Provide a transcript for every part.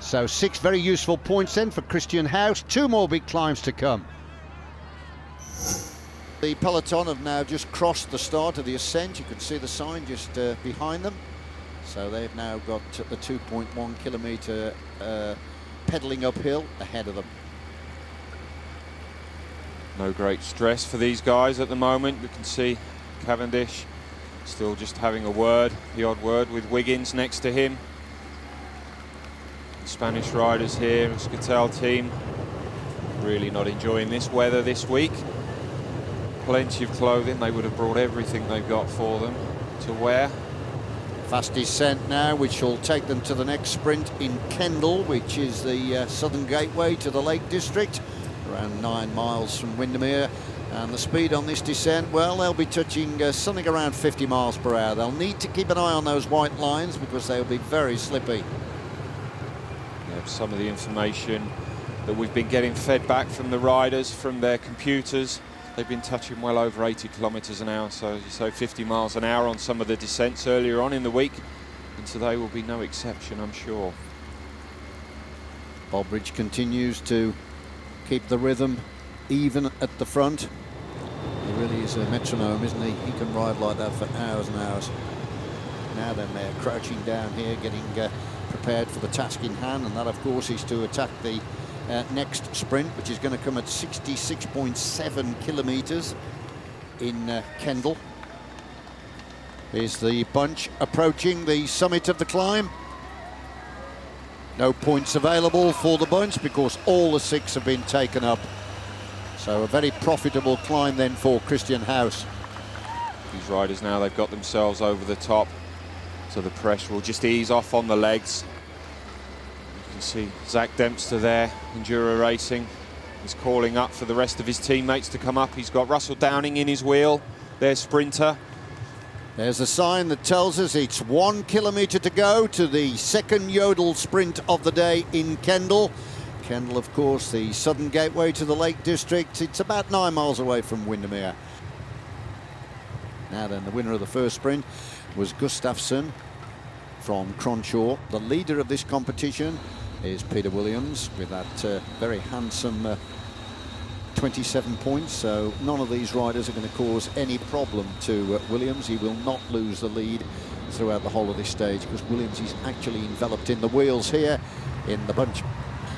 So 6 very useful points then for Christian Haas. 2 more big climbs to come. The peloton have now just crossed the start of the ascent. You can see the sign just behind them. So they've now got the 2.1 kilometre pedalling uphill ahead of them. No great stress for these guys at the moment. You can see Cavendish still just having the odd word with Wiggins next to him. The Spanish riders here, the Scatel team, really not enjoying this weather this week. Plenty of clothing, they would have brought everything they've got for them to wear. Fast descent now, which will take them to the next sprint in Kendal, which is the southern gateway to the Lake District, around 9 miles from Windermere. And the speed on this descent, well, they'll be touching something around 50 miles per hour. They'll need to keep an eye on those white lines because they'll be very slippy. Yeah, some of the information that we've been getting fed back from the riders, from their computers, they've been touching well over 80 kilometres an hour, so 50 miles an hour on some of the descents earlier on in the week, and today will be no exception, I'm sure. Bobridge continues to keep the rhythm even at the front. He really is a metronome, isn't he? He can ride like that for hours and hours. Now then, they're crouching down here, getting prepared for the task in hand, and that of course is to attack the next sprint, which is going to come at 66.7 kilometres in Kendal. Here's the bunch approaching the summit of the climb. No points available for the bunch because all the 6 have been taken up. So a very profitable climb then for Christian Haas. These riders now, they've got themselves over the top, so the pressure will just ease off on the legs. You can see Zach Dempster there, Endura Racing. He's calling up for the rest of his teammates to come up. He's got Russell Downing in his wheel, their sprinter. There's a sign that tells us it's 1 kilometre to go to the second Yodel sprint of the day in Kendal. Kendal, of course, the southern gateway to the Lake District. It's about 9 miles away from Windermere. Now then, the winner of the first sprint was Gustafsson from Cronshaw. The leader of this competition is Peter Williams with that very handsome 27 points, so none of these riders are going to cause any problem to Williams. He will not lose the lead throughout the whole of this stage because Williams is actually enveloped in the wheels here in the bunch.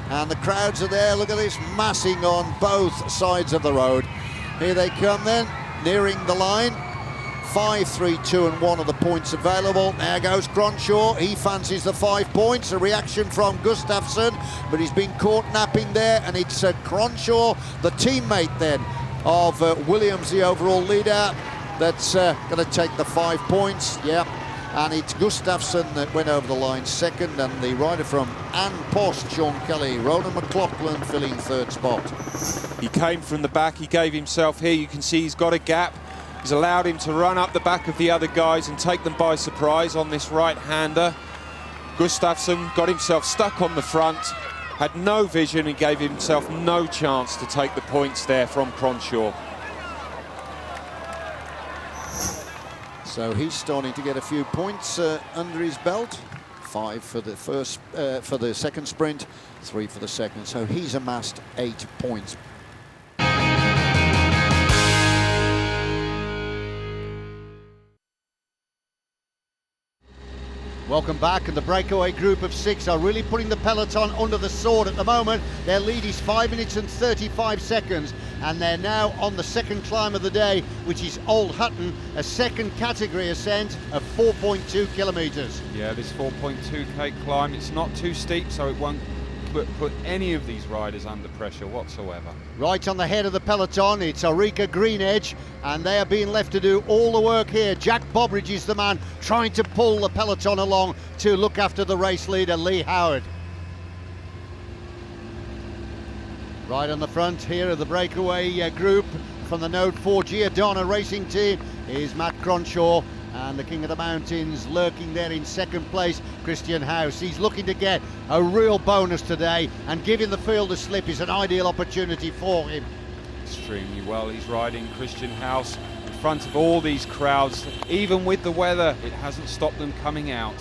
And the crowds are there. Look at this, massing on both sides of the road. Here they come then, nearing the line. 5, 3, 2 and 1 are the points available. There goes Cronshaw, he fancies the 5 points. A reaction from Gustafsson, but he's been caught napping there, and it's Cronshaw, the teammate then of Williams, the overall leader, that's going to take the 5 points. Yeah, and it's Gustafsson that went over the line second, and the rider from Ann Post, Sean Kelly, Ronan McLaughlin filling 3rd spot. He came from the back, he gave himself here, you can see he's got a gap. He's allowed him to run up the back of the other guys and take them by surprise on this right-hander. Gustafsson got himself stuck on the front, had no vision and gave himself no chance to take the points there from Cronshaw. So he's starting to get a few points under his belt. 5 for the for the second sprint, 3 for the second. So he's amassed 8 points. Welcome back, and the breakaway group of 6 are really putting the peloton under the sword at the moment. Their lead is 5 minutes and 35 seconds, and they're now on the second climb of the day, which is Old Hutton, a second category ascent of 4.2 kilometres. Yeah, this 4.2k climb, it's not too steep, so it won't put any of these riders under pressure whatsoever. Right on the head of the peloton, it's Orica GreenEDGE, and they are being left to do all the work here. Jack Bobridge is the man trying to pull the peloton along to look after the race leader, Leigh Howard. Right on the front here of the breakaway group from the Node 4 Giordano Racing team is Matt Cronshaw, and the King of the Mountains lurking there in second place, Christian Haas. He's looking to get a real bonus today, and giving the field a slip is an ideal opportunity for him. Extremely well he's riding, Christian Haas, in front of all these crowds. Even with the weather, it hasn't stopped them coming out.